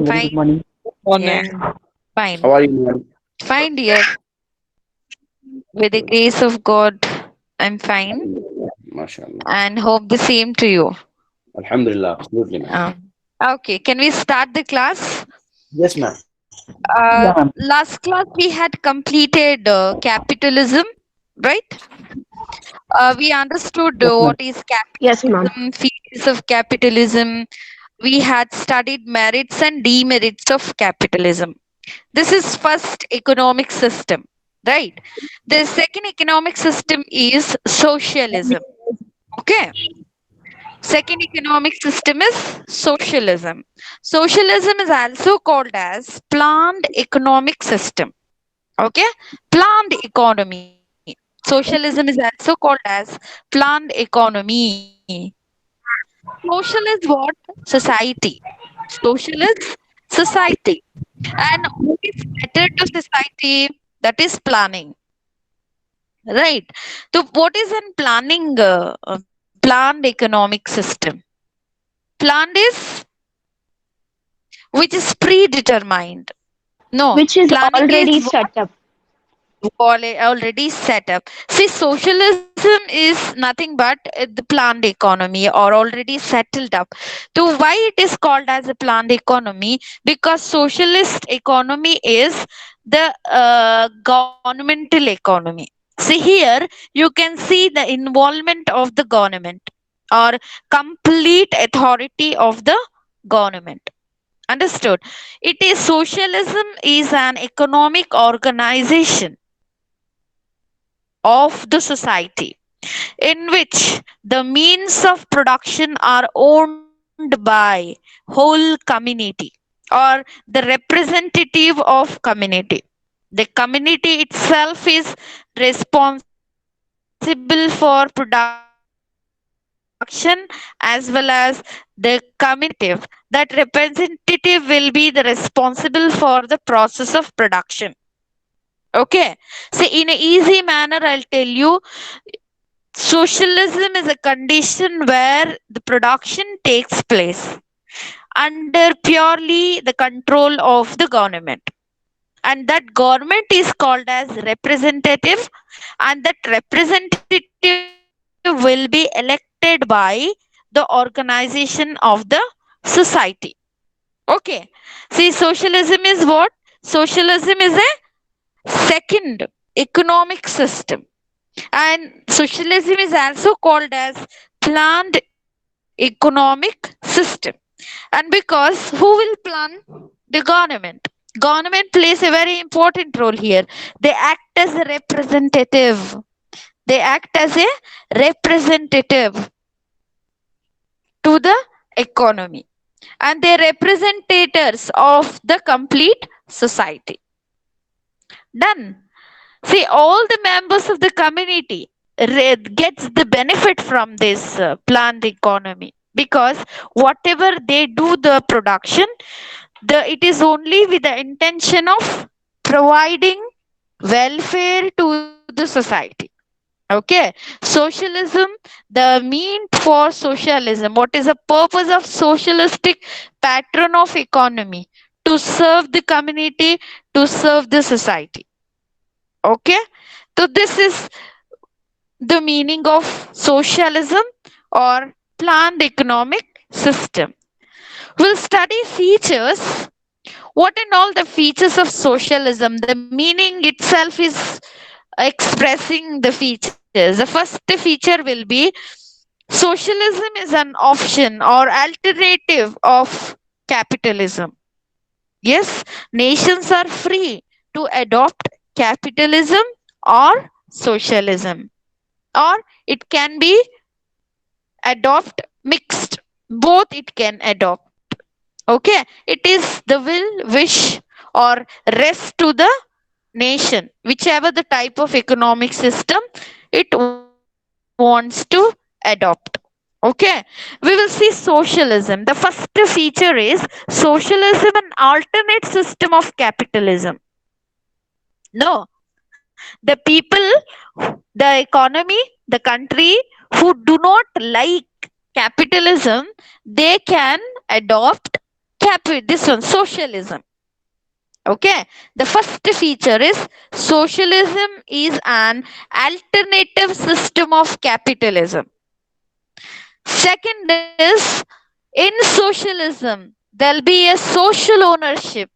very good fine. morning. Yeah, Morning. How fine. are you, man? Fine, dear. With the grace of God, I'm fine MashaAllah. and hope the same to you. Alhamdulillah, absolutely, man. Okay, can we start the class? Yes, ma'am. Last class we had completed capitalism, right? We understood Yes, ma'am. what is Yes, ma'am. capitalism, features of capitalism. We had studied merits and demerits of capitalism. This is first economic system, right? The second economic system is socialism. Okay. Second economic system is socialism. Socialism is also called as planned economic system. Okay. Planned economy. Socialism is also called as planned economy. Social is what? Society. Social is society. And what is better to society? That is planning. Right. So, what is an planning, planned economic system? Planned is which is predetermined. No, Which is planning already is set up. already set up. See, socialism is nothing but the planned economy or already settled up. So, why it is called as a planned economy? Because socialist economy is the governmental economy. See, here you can see the involvement of the government or complete authority of the government. Understood? It is socialism is an economic organization of the society in which the means of production are owned by whole community or the representative of community. The community itself is responsible for production as well as the community representative. That representative will be the responsible for the process of production. Okay. So in a easy manner, I'll tell you, socialism is a condition where the production takes place under purely the control of the government. And that government is called as representative, and that representative will be elected by the organization of the society. Okay. See, socialism is what? Socialism is a second economic system, and socialism is also called as planned economic system. And because who will plan? The government. Government plays a very important role here. They act as a representative. They act as a representative to the economy, and they representatives of the complete society. Done. See, all the members of the community gets the benefit from this planned economy, because whatever they do the production, it is only with the intention of providing welfare to the society. Okay. Socialism, the mean for socialism, what is the purpose of socialistic pattern of economy? To serve the community, to serve the society. Okay. So this is the meaning of socialism or planned economic system. We'll study features. What and all the features of socialism? The meaning itself is expressing the features. The first feature will be socialism is an option or alternative of capitalism. Yes, nations are free to adopt capitalism or socialism, or it can be adopt mixed. Both it can adopt. Okay, it is the will, wish, or rest to the nation, whichever the type of economic system it wants to adopt. Okay, we will see socialism. The first feature is socialism, an alternate system of capitalism. No, the people, the economy, the country who do not like capitalism, they can adopt this one, socialism. Okay, the first feature is socialism is an alternative system of capitalism. Second is, in socialism, there'll be a social ownership,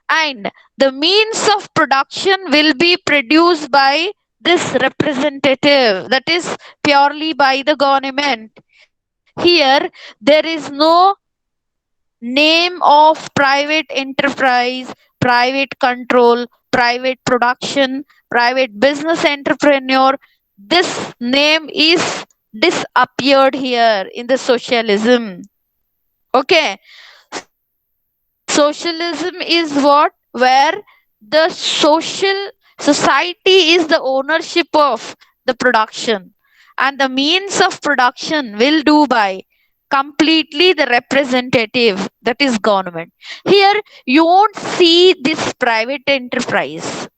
and the means of production will be produced by this representative, that is purely by the government. Here, there is no name of private enterprise, private control, private production, private business entrepreneur. This name is disappeared here in the socialism. Okay, socialism is what? Where the society is the ownership of the production, and the means of production will do by completely the representative, that is government. Here you won't see this private enterprise.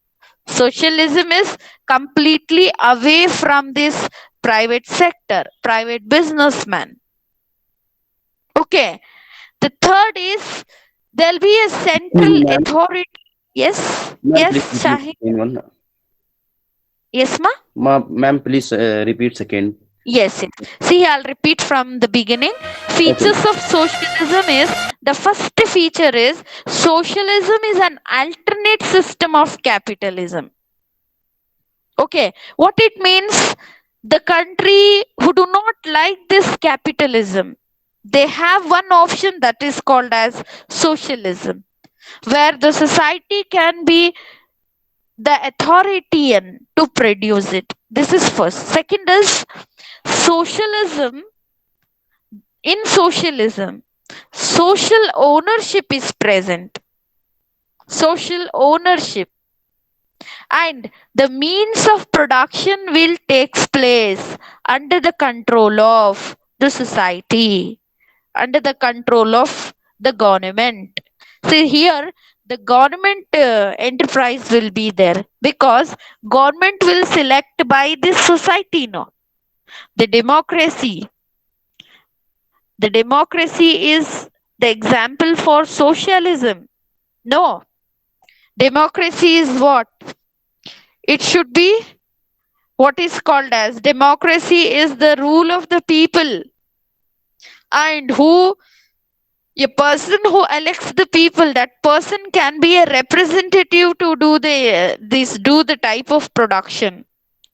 Socialism is completely away from this private sector, private businessman. Okay, the third is there'll be a central Ma'am, authority. Yes, ma'am, yes, please repeat Shahid. second one. Yes, ma. Ma'am, please repeat second. Yes, yes. See, I'll repeat from the beginning. Okay. Features of socialism is, the first feature is socialism is an alternate system of capitalism. Okay, what it means? The country who do not like this capitalism, they have one option that is called as socialism, where the society can be the authoritarian to produce it. This is first. Second is socialism. In socialism, social ownership is present. Social ownership, and the means of production will takes place under the control of the society, under the control of the government. See here, the government enterprise will be there, because government will select by this society. No, the democracy, the democracy is the example for socialism. No, democracy is what? It should be what is called as democracy is the rule of the people, and who, a person who elects the people, that person can be a representative to do the type of production.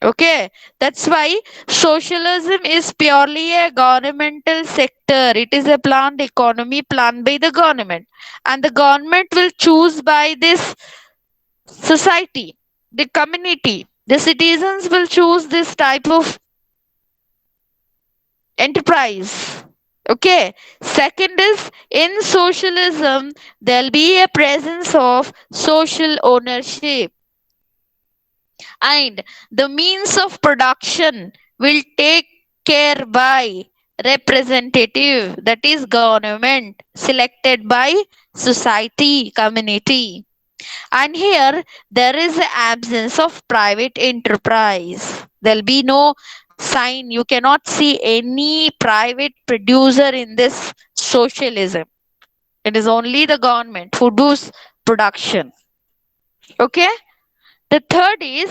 Okay, that's why socialism is purely a governmental sector. It is a planned economy planned by the government, and the government will choose by this society, the community, the citizens will choose this type of enterprise. Okay, second is, in socialism there'll be a presence of social ownership, and the means of production will take care by representative, that is government selected by society, community. And here there is an absence of private enterprise. There'll be no sign, you cannot see any private producer in this socialism. It is only the government who does production. Okay, the third is,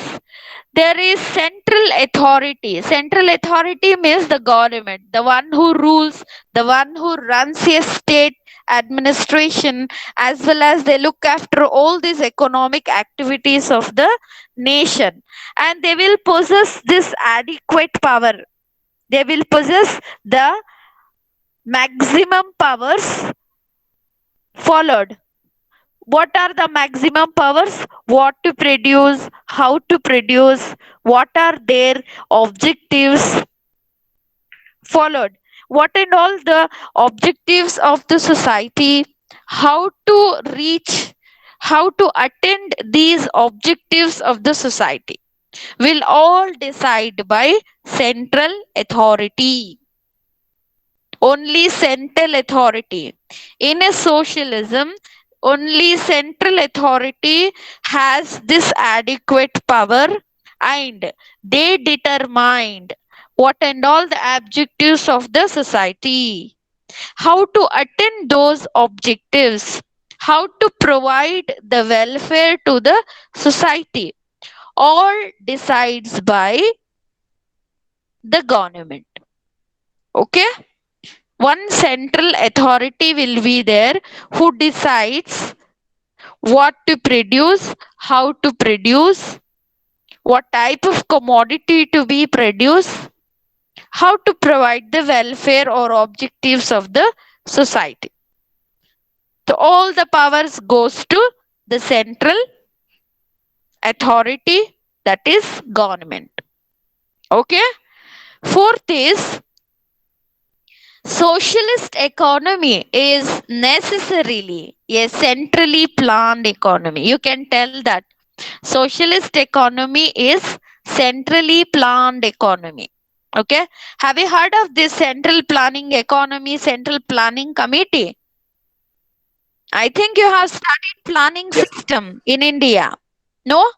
there is central authority. Central authority means the government, the one who rules, the one who runs a state administration, as well as they look after all these economic activities of the nation, and they will possess this adequate power. They will possess the maximum powers. Followed, what are the maximum powers? What to produce, how to produce, what are their objectives. Followed, what and all the objectives of the society, how to reach, how to attend these objectives of the society, will all decide by central authority. Only central authority. In a socialism, only central authority has this adequate power, and they determine what and all the objectives of the society. how to attain those objectives, how to provide the welfare to the society, all decides by the government. Okay, one central authority will be there who decides what to produce, how to produce, what type of commodity to be produced, how to provide the welfare or objectives of the society. So all the powers goes to the central authority, that is government. Okay. Fourth is socialist economy is necessarily a centrally planned economy. You can tell that socialist economy is centrally planned economy. Okay. Have you heard of this central planning economy, central planning committee? I think you have studied planning Yes. system in India. No?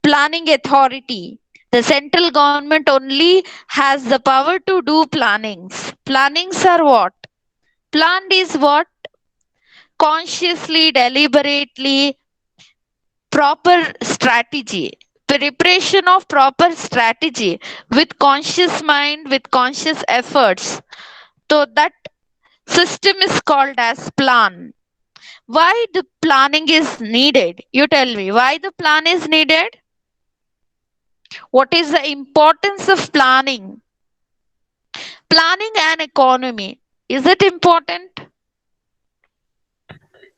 Planning authority. The central government only has the power to do plannings. Plannings are what? Planned is what? Consciously, deliberately, proper strategy. Preparation of proper strategy with conscious mind, with conscious efforts. So that system is called as plan. Why the planning is needed? You tell me why the plan is needed? What is the importance of planning? Planning an economy. Is it important?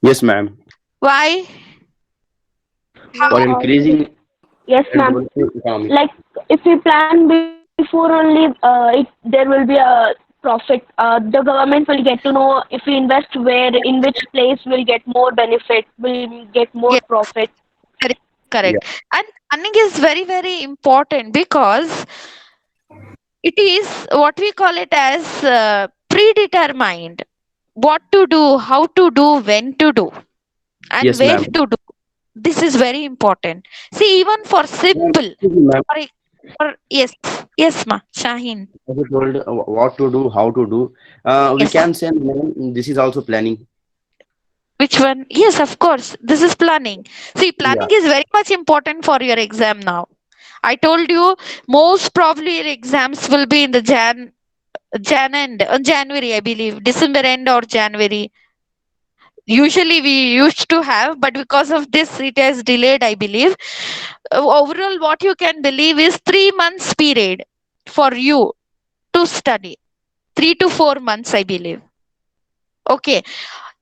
Yes, ma'am. Why? For How? increasing Yes, and ma'am. developing economy. Like if we plan before only, there will be a profit. The government will get to know if we invest where, in which place we'll get more benefit, will get more Yes, profit. correct, Yeah. correct. And planning is very, very important because it is what we call it as predetermined. What to do, how to do, when to do, and Yes, where ma'am. to do. This is very important. See, even for Ma'am, simple, excuse me, ma'am. yes, yes, ma, Shaheen. As you told what to do, how to do. We Yes. can say, ma'am, this is also planning. Which one? Yes, of course. This is planning. See, Yeah. planning is very much important for your exam now. I told you most probably your exams will be in the Jan end, January, I believe, December end or January. Usually we used to have, but because of this, it has delayed, I believe. Overall, what you can believe is 3 months period for you to study. 3 to 4 months, I believe. Okay,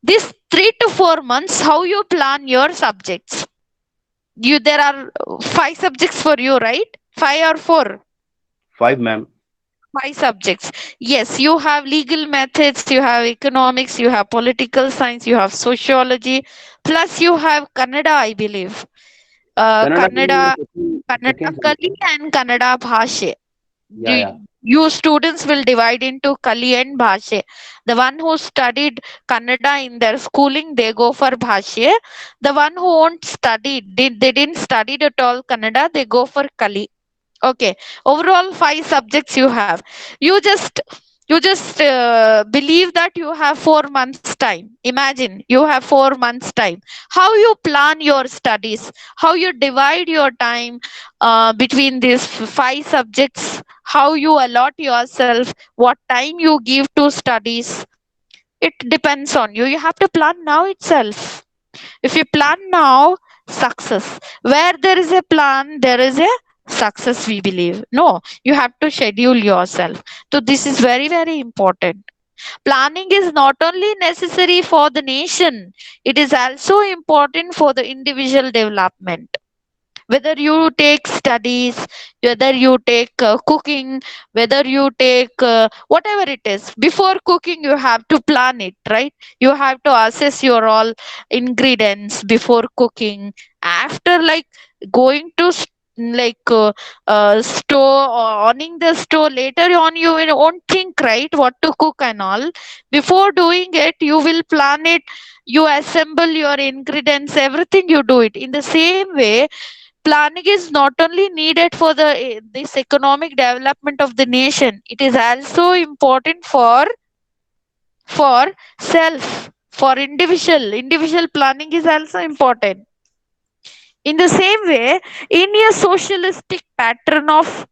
this 3 to 4 months, how you plan your subjects? You there are 5 subjects for you, right? Five or four? Five, ma'am. 5 subjects. Yes, you have legal methods, you have economics, you have political science, you have sociology, plus you have Kannada, I believe. Kannada Kannada, second Kannada Kali semester. and Kannada Bhashe. Yeah, yeah. You students will divide into Kali and Bhashe. The one who studied Kannada in their schooling, they go for Bhashe. The one who won't study, they didn't study at all Kannada, they go for Kali. Okay, overall 5 subjects you have. You just believe that you have 4 months time. Imagine you have 4 months time. How you plan your studies, how you divide your time between these 5 subjects, how you allot yourself, what time you give to studies, it depends on you. You have to plan now itself. If you plan now, success. Where there is a plan, there is a success, we believe. No, you have to schedule yourself. So, this is very, very important. Planning is not only necessary for the nation, it is also important for the individual development. Whether you take studies, whether you take cooking, whether you take whatever it is, before cooking you have to plan it, right? You have to assess your all ingredients before cooking. After, like, going to store or owning the store, later on you won't think, right, what to cook and all. Before doing it, you will plan it. You assemble your ingredients, everything you do it in the same way. Planning is not only needed for this economic development of the nation, it is also important for for self, for individual planning is also important. In the same way, in a socialistic pattern of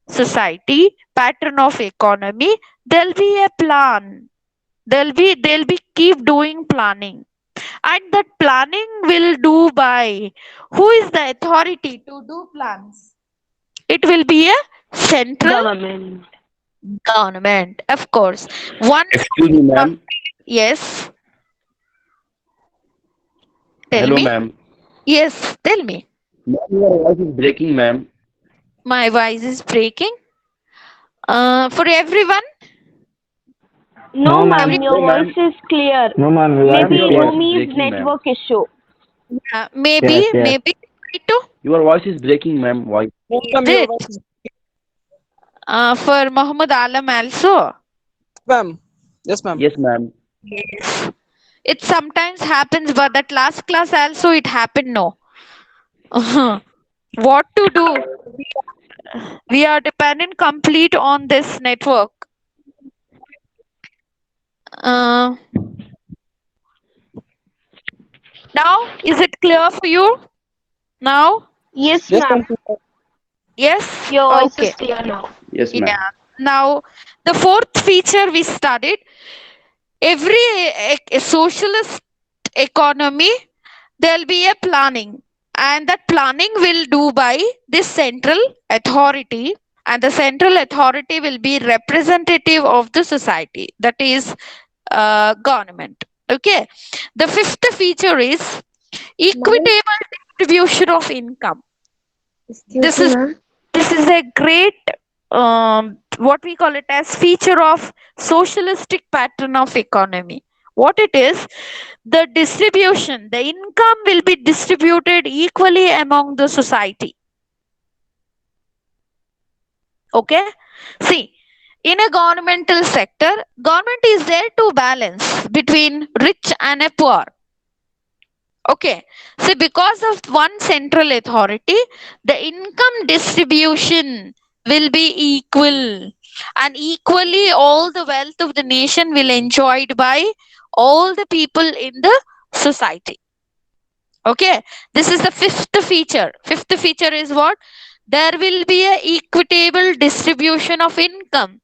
society, pattern of economy, there'll be a plan. They'll be keep doing planning. And that planning will do by who is the authority to do plans? It will be a central Government. government, of course. Once Excuse me, ma'am. yes, tell Hello, me. ma'am. Yes, tell me. Ma'am, your voice is breaking, ma'am. My voice is breaking. For everyone, No, No, ma'am, ma'am. your No, voice ma'am. is clear. No, ma'am. Your voice Maybe is Ma'am, your clear. voice is Rumi's breaking, ma'am. network issue. maybe, Yes, yes. maybe try to. Your voice is breaking, ma'am. Why? No, Is ma'am, your it? voice is For Muhammad Alam also. ma'am. Yes, ma'am. Yes, ma'am. Yes. It sometimes happens, but that last class also it happened. No. What to do? We are dependent complete on this network. Uh, Now, is it clear for you? Now? Yes, Yes, ma'am. ma'am. Yes? Your voice is Okay. clear now. Yes, ma'am. Yeah. Now, the fourth feature we studied, every socialist economy, there'll be a planning. And that planning will do by this central authority. And the central authority will be representative of the society. That is government. Okay. The fifth feature is equitable distribution of income. Excuse this me, is ma'am. this is a great what we call it as feature of socialistic pattern of economy. What it is, the distribution, the income will be distributed equally among the society. Okay, see, in a governmental sector, government is there to balance between rich and a poor. Okay. So because of one central authority, the income distribution will be equal. And equally, all the wealth of the nation will enjoyed by all the people in the society. Okay. This is the fifth feature. Fifth feature is what? There will be a equitable distribution of income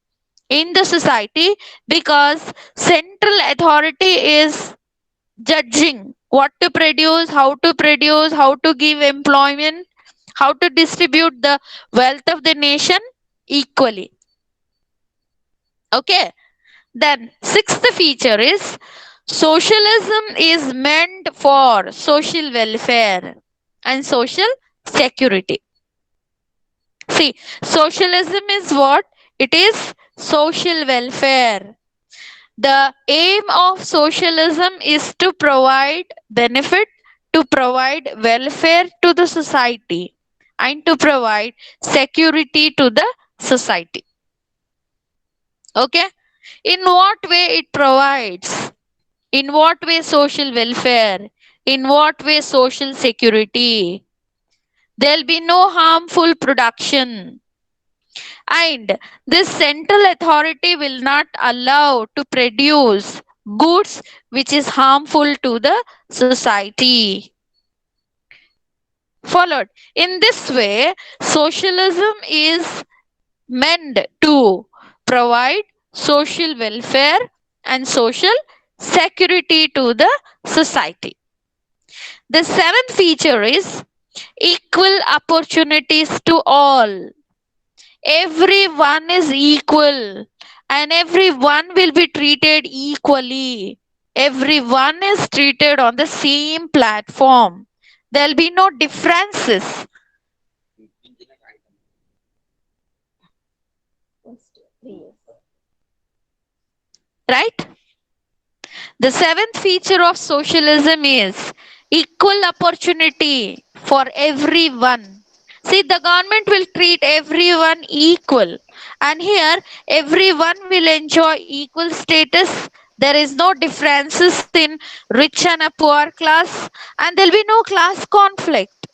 in the society because central authority is judging what to produce, how to give employment, how to distribute the wealth of the nation equally. Okay. Then, sixth feature is socialism is meant for social welfare and social security. See, socialism is what? It is social welfare. The aim of socialism is to provide benefit, to provide welfare to the society, and to provide security to the society. Okay? In what way it provides? In what way social welfare? In what way social security? There'll be no harmful production. And this central authority will not allow to produce goods which is harmful to the society. Followed. In this way, socialism is meant to provide social welfare and social security to the society. The seventh feature is equal opportunities to all. Everyone is equal and everyone will be treated equally. Everyone is treated on the same platform. There'll be no differences. Right? The seventh feature of socialism is equal opportunity for everyone. See, the government will treat everyone equal, and here everyone will enjoy equal status. There is no differences in rich and a poor class, and there'll be no class conflict.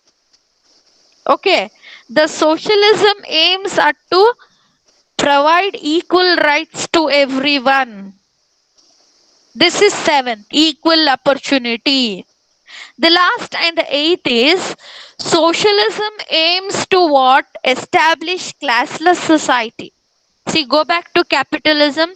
Okay, the socialism aims at to provide equal rights to everyone. This is 7, equal opportunity. The last and the eighth is socialism aims to what? Establish classless society. See, go back to capitalism.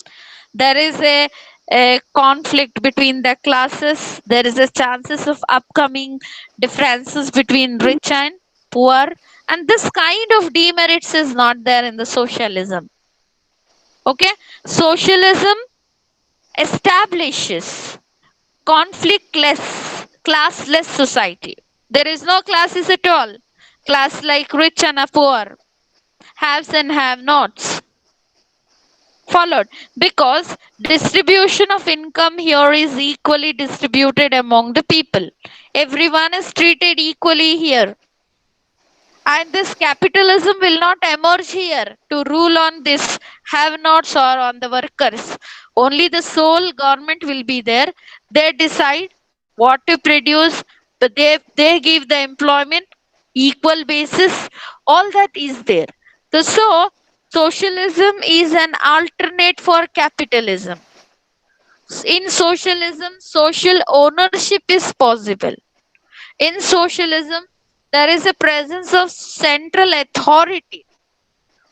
There is a conflict between the classes. There is a chances of upcoming differences between rich and poor. And this kind of demerits is not there in the socialism. Okay? Socialism establishes conflictless, classless society. There is no classes at all. Class like rich and a poor, haves and have nots. Followed because distribution of income here is equally distributed among the people. Everyone is treated equally here. And this capitalism will not emerge here to rule on this have nots or on the workers. Only the sole government will be there. They decide what to produce, but they give the employment equal basis. All that is there. So socialism is an alternate for capitalism. In socialism, social ownership is possible. In socialism, there is a presence of central authority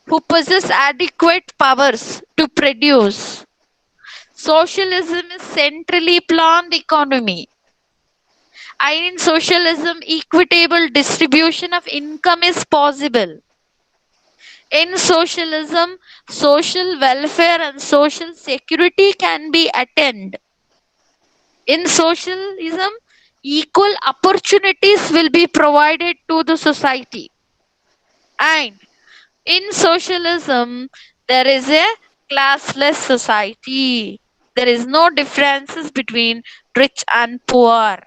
who possess adequate powers to produce. Socialism is centrally planned economy. And in socialism, equitable distribution of income is possible. In socialism, social welfare and social security can be attained. In socialism, equal opportunities will be provided to the society. And in socialism, there is a classless society. There is no differences between rich and poor.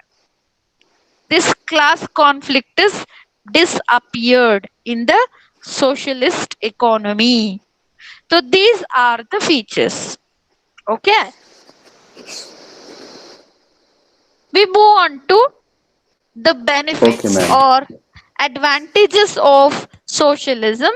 This class conflict is disappeared in the socialist economy. So these are the features. Okay. We move on to the Okay, benefits ma'am. or advantages of socialism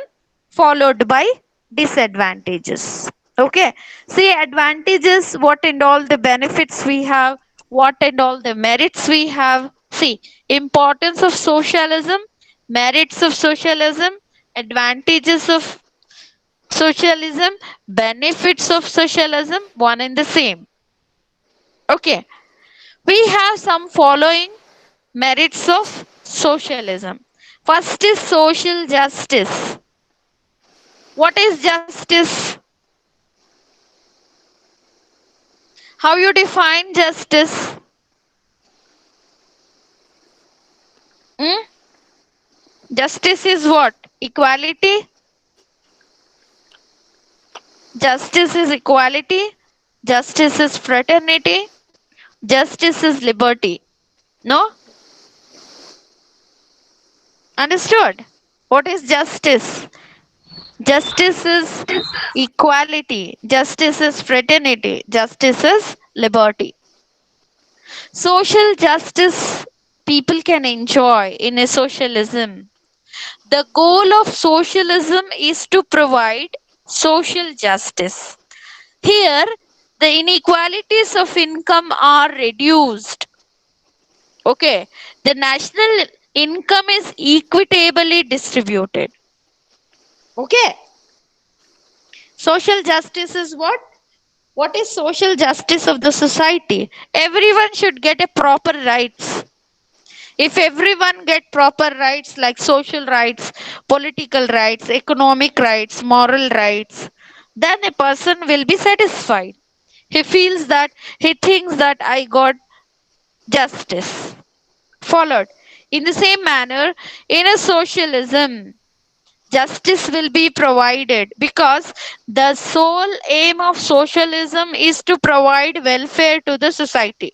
followed by disadvantages. Okay, see advantages, what and all the benefits we have, what and all the merits we have. See, importance of socialism, merits of socialism, advantages of socialism, benefits of socialism, one and the same. Okay, we have some following merits of socialism. First is social justice. What is justice? How you define justice? Hmm? Justice is what? Equality. Justice is equality. Justice is fraternity. Justice is liberty. No? Understood? What is justice? Justice is equality. Justice is fraternity. Justice is liberty. Social justice people can enjoy in a socialism. The goal of socialism is to provide social justice. Here, the inequalities of income are reduced. Okay, the national income is equitably distributed. Okay, social justice is what? What is social justice of the society? Everyone should get a proper rights. If everyone get proper rights like social rights, political rights, economic rights, moral rights, then a person will be satisfied. He feels that he thinks that I got justice. Followed. In the same manner, in a socialism, justice will be provided because the sole aim of socialism is to provide welfare to the society.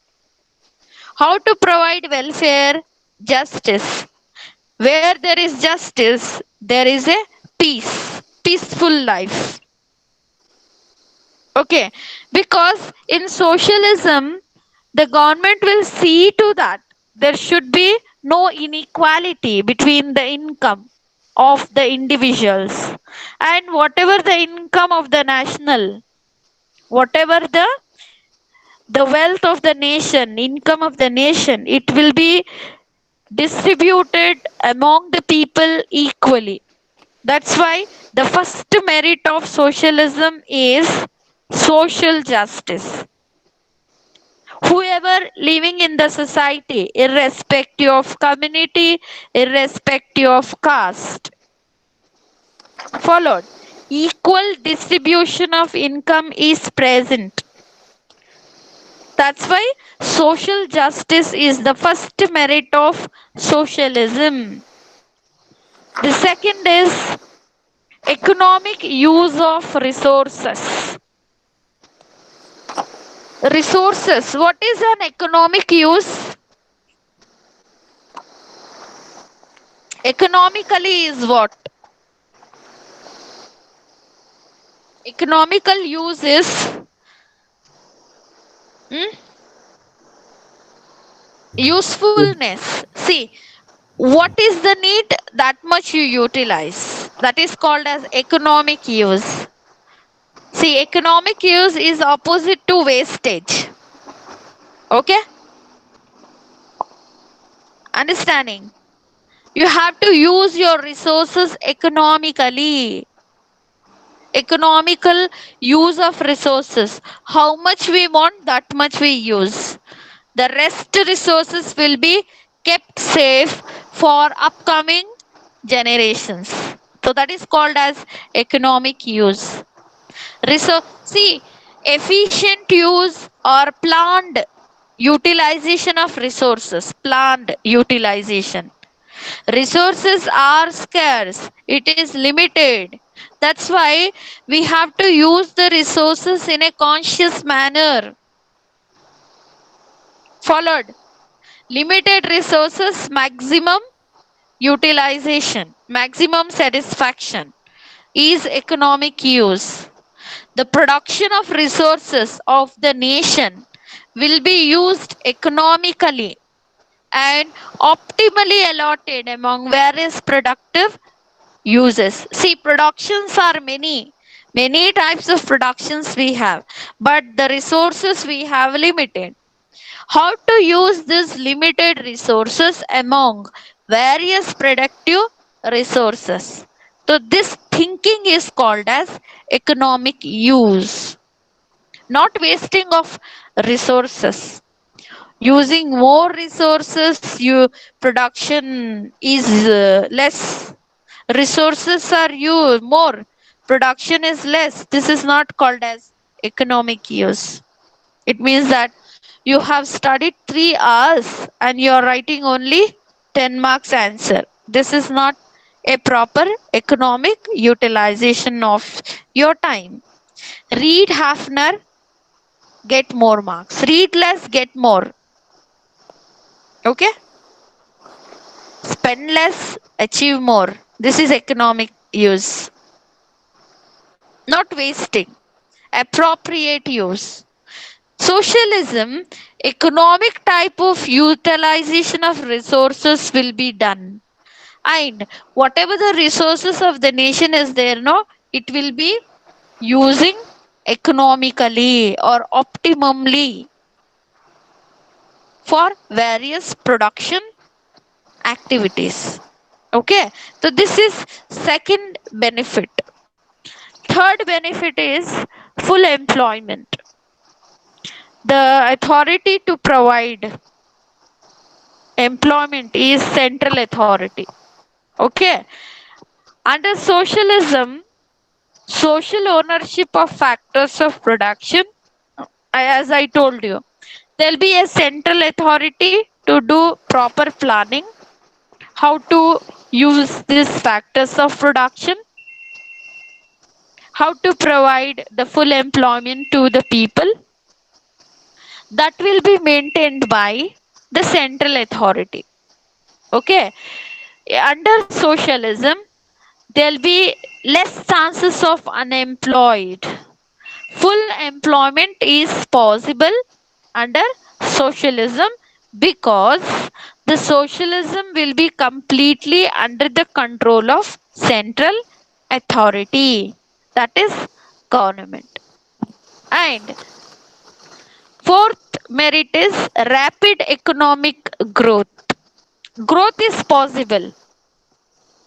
How to provide welfare? Justice. Where there is justice, there is a peaceful life. Okay, because in socialism, the government will see to that there should be no inequality between the income of the individuals and whatever the income of the national, whatever the The wealth of the nation, income of the nation, it will be distributed among the people equally. That's why the first merit of socialism is social justice. Whoever living in the society, irrespective of community, irrespective of caste, followed. Equal distribution of income is present. That's why social justice is the first merit of socialism. The second is economic use of resources. Resources. What is an economic use? Economically is what? Economical use is hmm, usefulness. See, what is the need that much you utilize? That is called as economic use. See, economic use is opposite to wastage. Okay? Understanding? You have to use your resources economically. Economical use of resources. How much we want, that much we use. The rest resources will be kept safe for upcoming generations. So that is called as economic use. See, efficient use or planned utilization of resources. Planned utilization. Resources are scarce. It is limited. That's why we have to use the resources in a conscious manner. Followed. Limited resources, maximum utilization, maximum satisfaction is economic use. The production of resources of the nation will be used economically and optimally allotted among various productive uses. See, productions are many types of productions we have, but the resources we have limited. How to use these limited resources among various productive resources? So this thinking is called as economic use. Not wasting of resources. Using more resources, you production is less. Resources are you more, production is less. This is not called as economic use. It means that you have studied 3 hours and you are writing only 10 marks answer. This is not a proper economic utilization of your time. Read half an hour, get more marks. Read less, get more. Okay? Spend less, achieve more. This is economic use. Not wasting. Appropriate use. Socialism, economic type of utilization of resources will be done. And whatever the resources of the nation is there, no, it will be using economically or optimally for various production activities. Okay, so this is second benefit. Third benefit is full employment. The authority to provide employment is central authority. Okay, under socialism, social ownership of factors of production, as I told you, there'll be a central authority to do proper planning, how to use these factors of production, how to provide the full employment to the people. That will be maintained by the central authority. Okay, under socialism, there'll be less chances of unemployed. Full employment is possible under socialism because the socialism will be completely under the control of central authority, that is government. And Fourth merit is rapid economic growth. Growth is possible,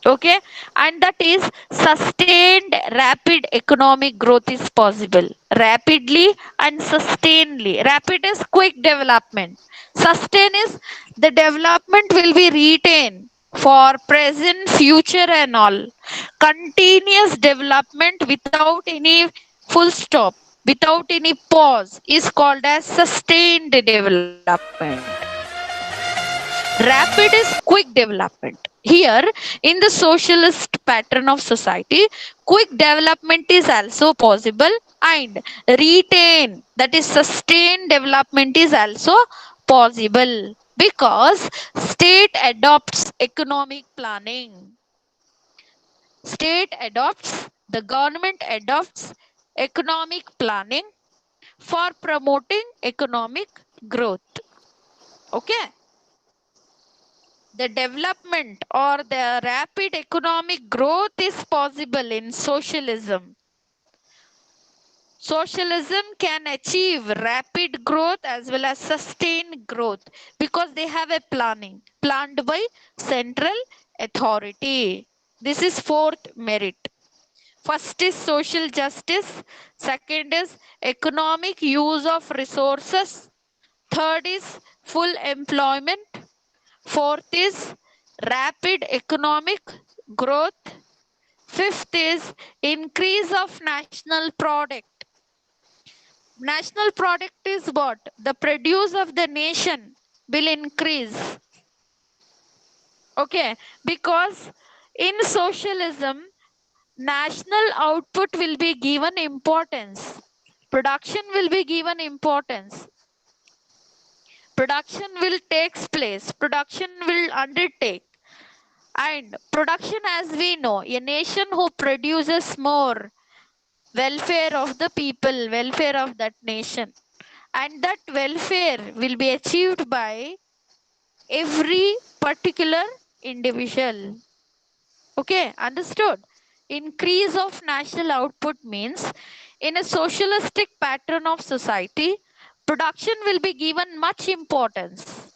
okay, and that is sustained rapid economic growth is possible rapidly and sustainedly. Rapid is quick development. Sustain is the development will be retained for present, future and all. Continuous development without any full stop, without any pause, is called as sustained development. Rapid is quick development. Here, in the socialist pattern of society, quick development is also possible, and retain, that is sustained development, is also possible because state adopts economic planning. State adopts, the government adopts economic planning for promoting economic growth. Okay, the development or the rapid economic growth is possible in socialism. Socialism can achieve rapid growth as well as sustained growth because they have a planning planned by central authority. This is fourth merit. First is social justice, second is economic use of resources, third is full employment, fourth is rapid economic growth. Fifth is increase of national product. National product is what? The produce of the nation will increase. Okay, because in socialism, national output will be given importance. Production will be given importance. Production will takes place. Production will undertake. And production, as we know, a nation who produces more, welfare of the people, welfare of that nation. And that welfare will be achieved by every particular individual. Okay, understood? Increase of national output means in a socialistic pattern of society, production will be given much importance.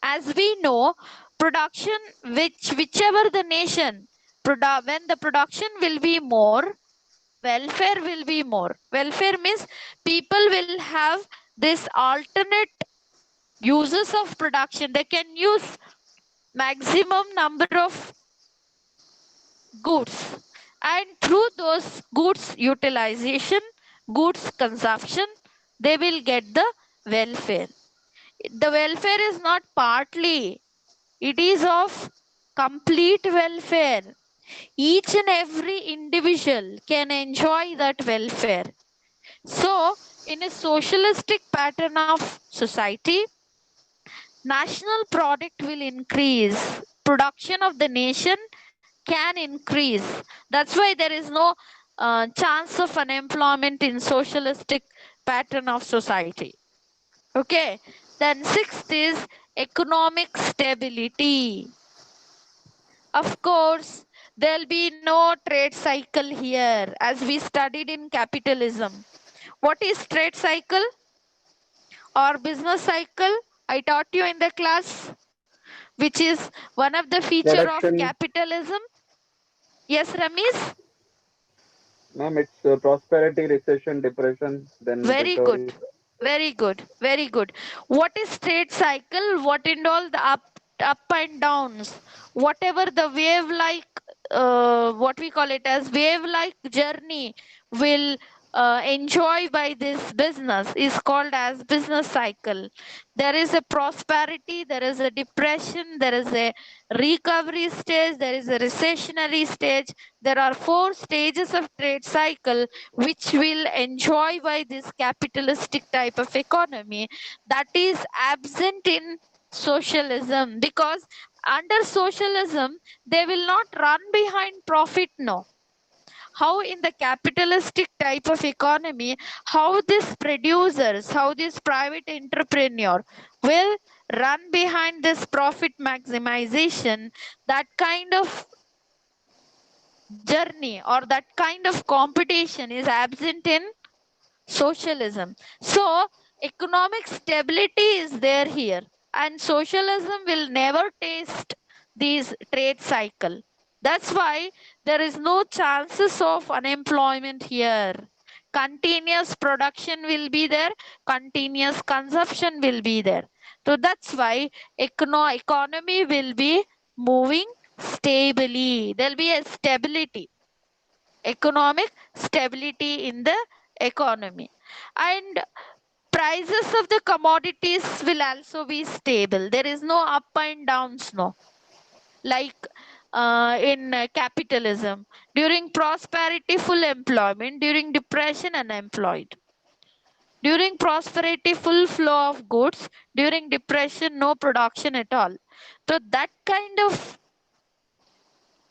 As we know, production, whichever the nation, when the production will be more, welfare will be more. Welfare means people will have this alternate uses of production. They can use maximum number of goods, and through those goods utilization, goods consumption, they will get the welfare. The welfare is not partly, it is of complete welfare. Each and every individual can enjoy that welfare. So in a socialistic pattern of society, national product will increase, production of the nation can increase. That's why there is no chance of unemployment in socialistic pattern of society. Okay, then sixth is economic stability. Of course, there'll be no trade cycle here as we studied in capitalism. What is trade cycle or business cycle? I taught you in the class, which is one of the feature of Production, capitalism. Yes, Ramesh? ma'am, it's prosperity, recession, depression, then Very good. recovery. Very good. Very good. What is trade cycle? What in all the up and downs? Whatever the wave like, what we call it as wave like journey will enjoy by this business is called as business cycle. There is a prosperity, there is a depression, there is a recovery stage, there is a recessionary stage. There are four stages of trade cycle which will enjoy by this capitalistic type of economy that is absent in socialism, because under socialism they will not run behind profit. No, how in the capitalistic type of economy, how this producers, how this private entrepreneur will run behind this profit maximization, that kind of journey or that kind of competition is absent in socialism. So Economic stability is there here, and socialism will never taste these trade cycle. That's why there is no chances of unemployment here. Continuous production will be there, continuous consumption will be there. So that's why economy will be moving stably. There'll be a stability, economic stability in the economy. And prices of the commodities will also be stable. There is no up and downs, no, like in capitalism. During prosperity, full employment. During depression, unemployed. During prosperity, full flow of goods. During depression, no production at all. So that kind of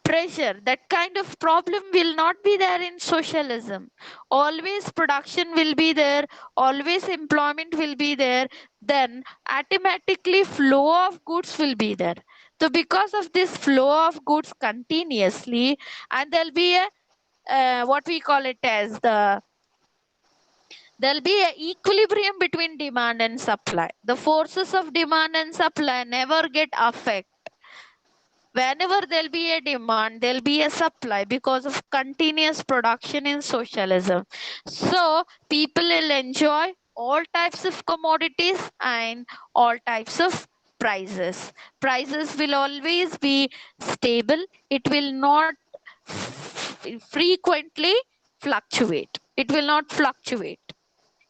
pressure, that kind of problem will not be there in socialism. Always production will be there, always employment will be there, then automatically flow of goods will be there. So because of this flow of goods continuously, and there'll be a what we call it as there'll be a equilibrium between demand and supply. The forces of demand and supply never get affected. Whenever there'll be a demand, there'll be a supply because of continuous production in socialism. So people will enjoy all types of commodities and all types of prices. Prices will always be stable. It will not frequently fluctuate. It will not fluctuate.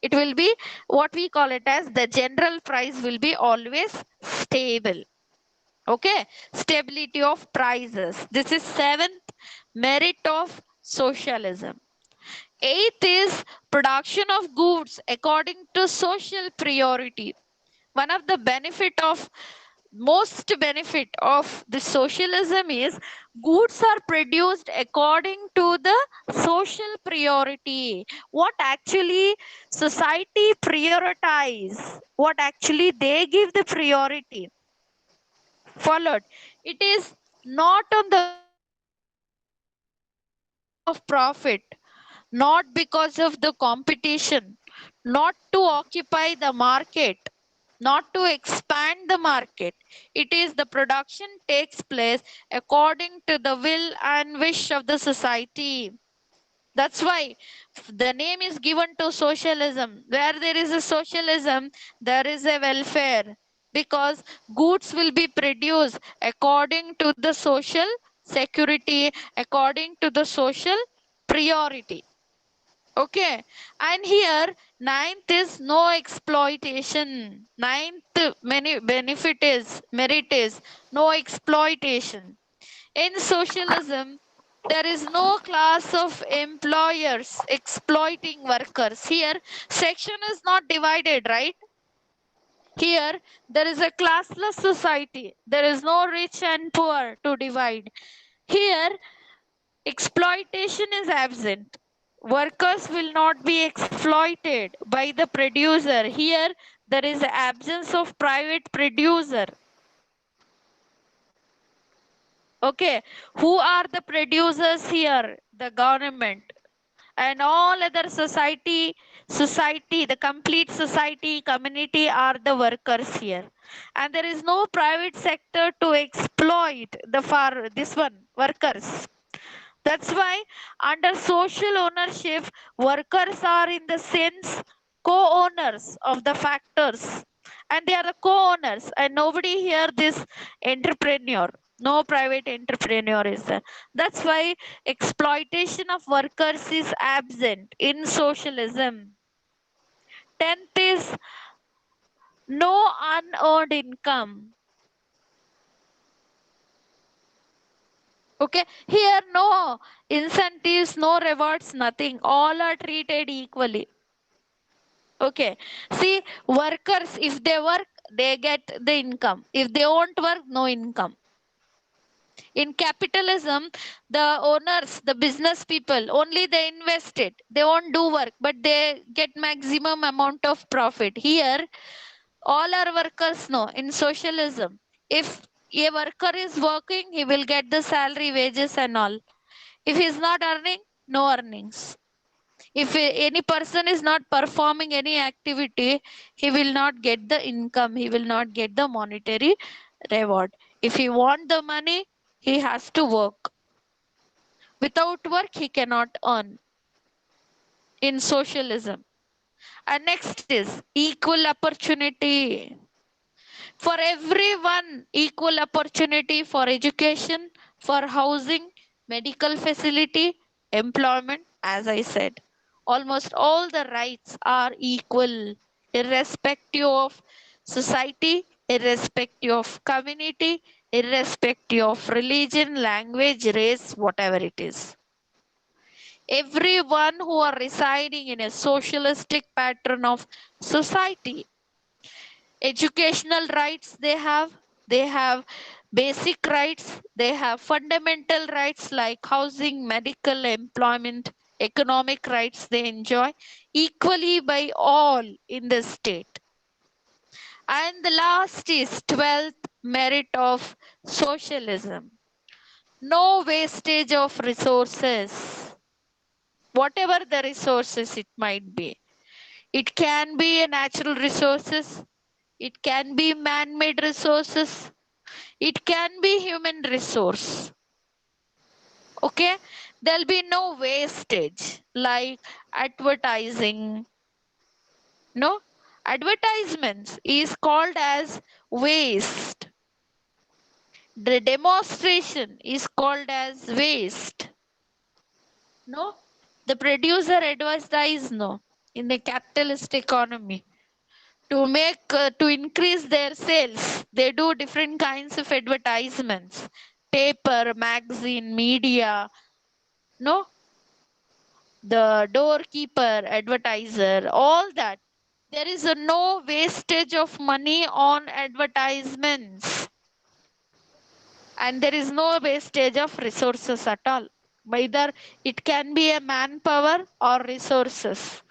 It will be what we call it as the general price will be always stable. Okay, stability of prices. This is seventh merit of socialism. Eighth is production of goods according to social priority. One of the most benefit of the socialism is goods are produced according to the social priority. What actually society prioritize, what actually they give the priority, followed. It is not on the basis of profit, not because of the competition, not to occupy the market, not to expand the market. It is the production takes place according to the will and wish of the society. That's why the name is given to socialism. Where there is a socialism, there is a welfare, because goods will be produced according to the social security, according to the social priority. Okay, and here ninth is no exploitation. Ninth many benefit is merit is no exploitation. In socialism, there is no class of employers exploiting workers. Here, section is not divided, right? Here, there is a classless society. There is no rich and poor to divide. Here, exploitation is absent. Workers will not be exploited by the producer. Here, there is absence of private producer. Okay, who are the producers here? The government and all other society, the complete society, community are the workers here. And there is no private sector to exploit the far this one workers. That's why under social ownership, workers are in the sense co-owners of the factors, and they are the co-owners, and nobody here this entrepreneur. No private entrepreneur is there. That's why exploitation of workers is absent in socialism. Tenth is no unearned income. Okay, here no incentives, no rewards, nothing. All are treated equally. Okay, see, workers, if they work, they get the income. If they won't work, no income. In capitalism, the owners, the business people, only they invest it. They won't do work, but they get maximum amount of profit. Here, all are workers, no. In socialism, if a worker is working, he will get the salary, wages, and all. If he is not earning, no earnings. If any person is not performing any activity, he will not get the income, he will not get the monetary reward. If he want the money, he has to work. Without work, he cannot earn in socialism. And next is equal opportunity. For everyone, equal opportunity for education, for housing, medical facility, employment, as I said. Almost all the rights are equal, irrespective of society, irrespective of community, irrespective of religion, language, race, whatever it is. Everyone who are residing in a socialistic pattern of society, educational rights they have basic rights, they have fundamental rights like housing, medical, employment, economic rights they enjoy equally by all in the state. And the last is 12th merit of socialism: no wastage of resources, whatever the resources it might be. It can be a natural resources, it can be man-made resources, it can be human resource. Okay, there'll be no wastage like advertising. No, advertisements is called as waste. The demonstration is called as waste. No, the producer advertise, no, in the capitalist economy to make to increase their sales, they do different kinds of advertisements: paper, magazine, media. No, the doorkeeper, advertiser, all that. There is a no wastage of money on advertisements, and there is no wastage of resources at all. Either it can be a manpower or resources.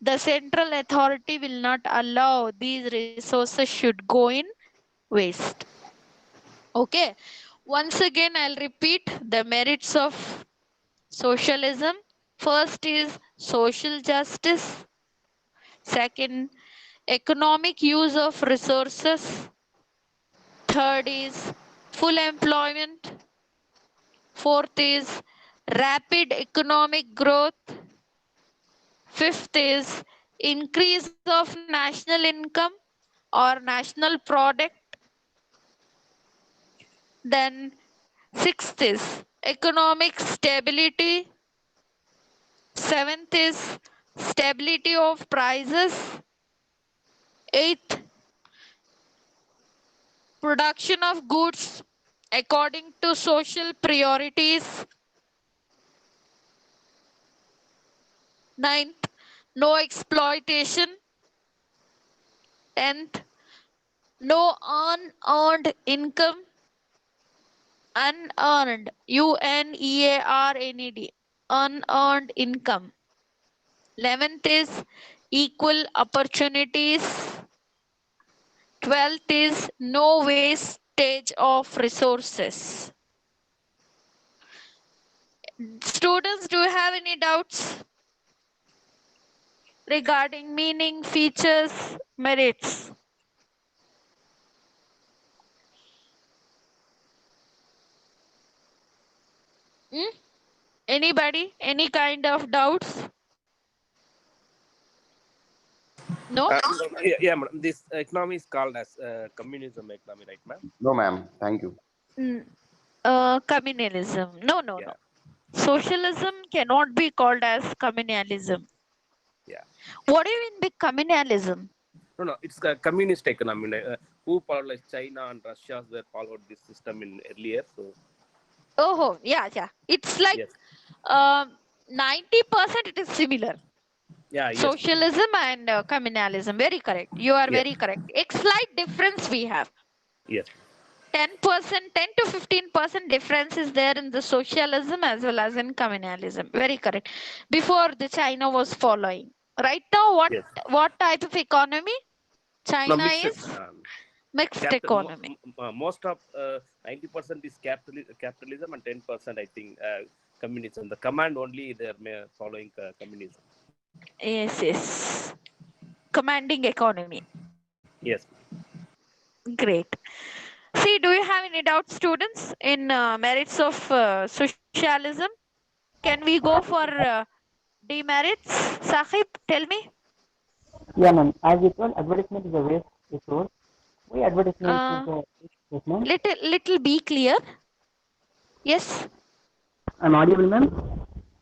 The central authority will not allow these resources should go in waste. Okay. Once again, I'll repeat the merits of socialism. First is social justice. Second, economic use of resources. Third is full employment. Fourth is rapid economic growth. Fifth is increase of national income or national product. Then sixth is economic stability. Seventh is stability of prices. Eighth, production of goods according to social priorities. Ninth, no exploitation. Tenth, no unearned income. Unearned, UNEARNED, unearned income. 11th is equal opportunities. 12th is no wastage of resources. Students, do you have any doubts regarding meaning, features, merits? Hmm? Anybody? Any kind of doubts? No? Yeah, madam. This economy is called as communism economy, right, ma'am? No, ma'am. Thank you. Mm, communalism. No, no, no. Yeah, Socialism cannot be called as communalism. yeah. What do you mean by communalism? No, no, it's a communist economy. Like, who followed, like China and Russia were followed this system in earlier. So Oh, yeah, yeah. It's like yes, 90% it is similar. yeah, yes, Socialism and communalism. Very correct. You are yes, very correct. A slight difference we have. yes, 10%, 10 to 15% difference is there in the socialism as well as in communalism. Very correct. Before the China was following. Right now, yes. what type of economy? No, China mixed. is mixed Capital. economy. Most of 90% is capitalism and 10%, I think, communism. The command only they're following communism. Yes, yes. Commanding economy. Yes. Great. See, do you have any doubt, students, in merits of socialism? Can we go for demerits? Sahib, tell me. Yeah, ma'am. As you told, advertisement is a waste resource. Why advertisement is Uh, a yes, ma'am? little be clear. Yes, I'm audible, ma'am.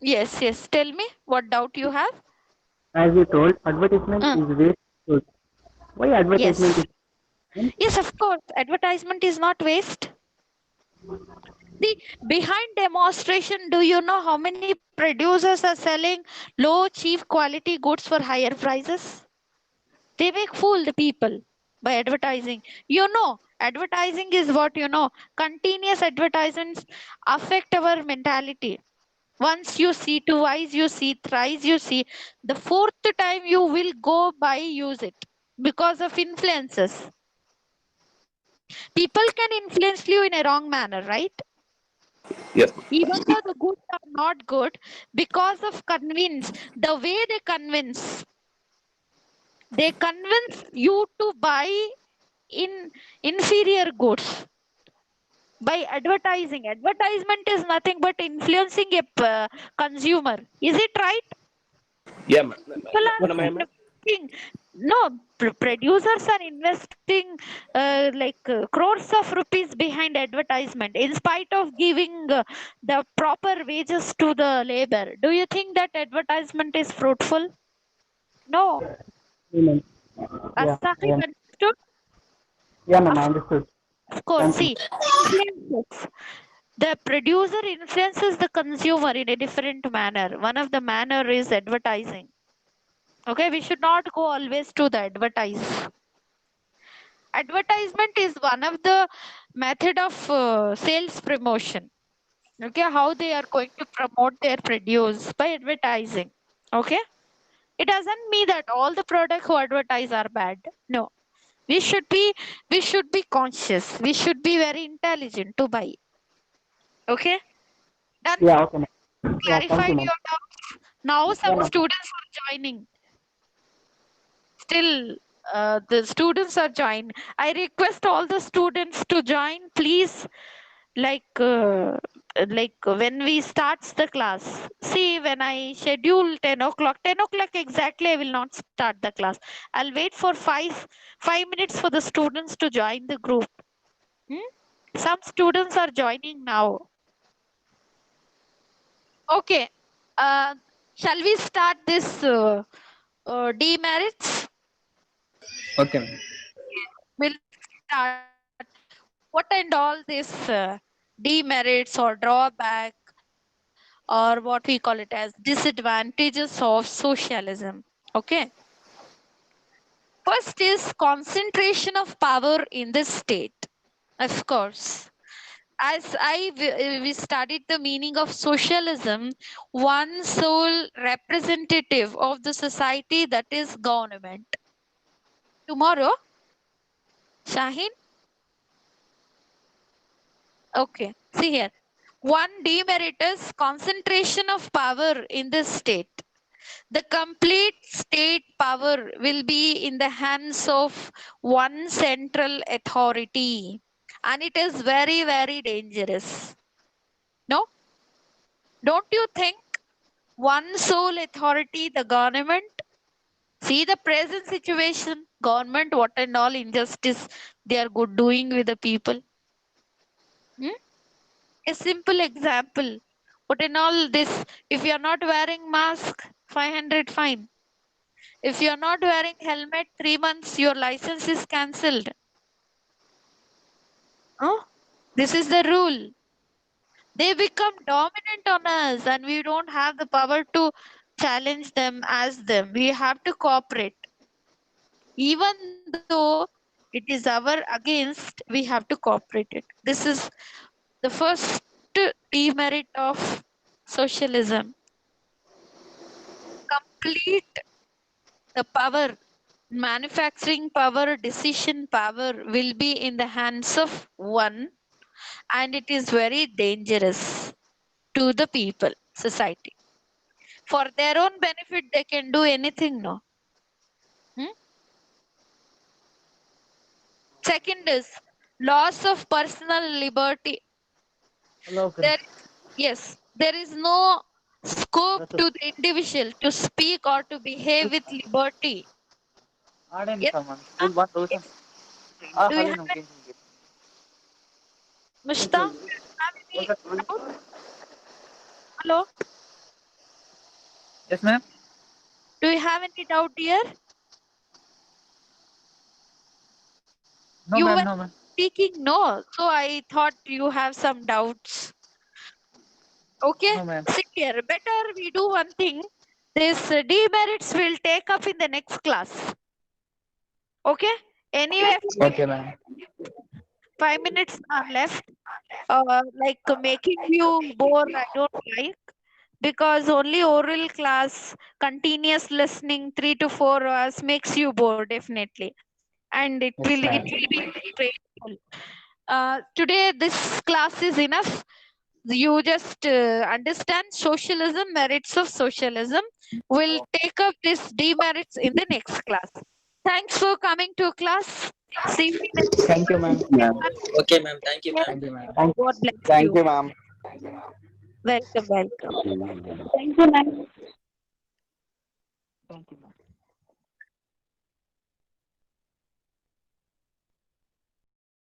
yes, yes. Tell me what doubt you have. As you told, advertisement Uh, is waste resource. Why advertisement yes, is ma'am? yes. Of course, advertisement is not waste. See, behind demonstration, do you know how many producers are selling low, cheap quality goods for higher prices? They make fool the people by advertising. Advertising is what continuous advertisements affect our mentality. Once you see, twice you see, thrice you see, the fourth time you will go buy, use it because of influences. People can influence you in a wrong manner, right? Yes. Even though the goods are not good, because of convince, the way they convince you to buy in inferior goods by advertising. Advertisement is nothing but influencing a consumer. Is it right? Yeah, People are Yes, ma'am. investing. No, producers are investing crores of rupees behind advertisement in spite of giving the proper wages to the labor. Do you think that advertisement is fruitful? No. Yeah, ma'am. Yeah, I Asahib am. understood? Yeah, ma'am. I Of understood. course. Thank you. See, influences. The producer influences the consumer in a different manner. One of the manner is advertising. Okay, we should not go always to the advertise. Advertisement is one of the method of sales promotion. Okay, how they are going to promote their produce by advertising. Okay, it doesn't mean that all the products who advertise are bad. No, we should be we should be conscious. We should be very intelligent to buy. Okay, done. Yeah, okay, ma'am. Yeah, thank you, Clarified ma'am. your doubts. Now Yeah, some ma'am. students are joining. Still, the students are joining. I request all the students to join, please. Like, uh, like when we starts the class. See, when I schedule 10 o'clock, 10 o'clock exactly, I will not start the class. I'll wait for 5 minutes for the students to join the group. Hmm? Some students are joining now. Okay. Uh, shall we start this demerits? Okay, ma'am. We'll start. What and all this demerits or drawback or what we call it as disadvantages of socialism. Okay. First is concentration of power in the state. Of course. As we studied the meaning of socialism, one sole representative of the society, that is government. Tomorrow, Shaheen. Okay, see here. One demerit is concentration of power in the state. The complete state power will be in the hands of one central authority. And it is very, very dangerous. No? Don't you think one sole authority, the government? See the present situation, government, what and all injustice they are good doing with the people. Hmm? A simple example. What in all this? If you are not wearing mask, 500 fine. If you are not wearing helmet, 3 months your license is cancelled. Oh, this is the rule. They become dominant on us, and we don't have the power to challenge them as them. We have to cooperate, even though it is our against. We have to cooperate it. This is the first demerit of socialism. Complete the power, manufacturing power, decision power will be in the hands of one, and it is very dangerous to the people, society. For their own benefit, they can do anything, no? Hmm? Second is loss of personal liberty. Hello, There, yes, there is no scope to the individual to speak or to behave with liberty. ఆడండి Yes, సామాన్ ma'am? School బాగా రోజు Yes. Do you hello have నమ్కి Mushta? Do you have any doubt? Hello? Yes ma'am Do you have any doubt here? No You ma'am were no ma'am speaking no, so I thought you have some doubts. Okay, no ma'am sit here. Better we do one thing. This demerits will take up in the next class. Okay. Anyway, okay ma'am 5 minutes are left. Like making you bore, I don't like, because only oral class, continuous listening 3 to 4 hours makes you bored definitely, and it yes will it ma'am will be stressful. Today this class is enough. You just understand socialism, merits of socialism. We'll take up this demerits in the next class. Thanks for coming to class. See you next thank you ma'am class. Okay, ma'am. Thank you, ma'am. Thank you ma'am God bless Thank you. you, ma'am. Welcome, welcome. Thank you, ma'am.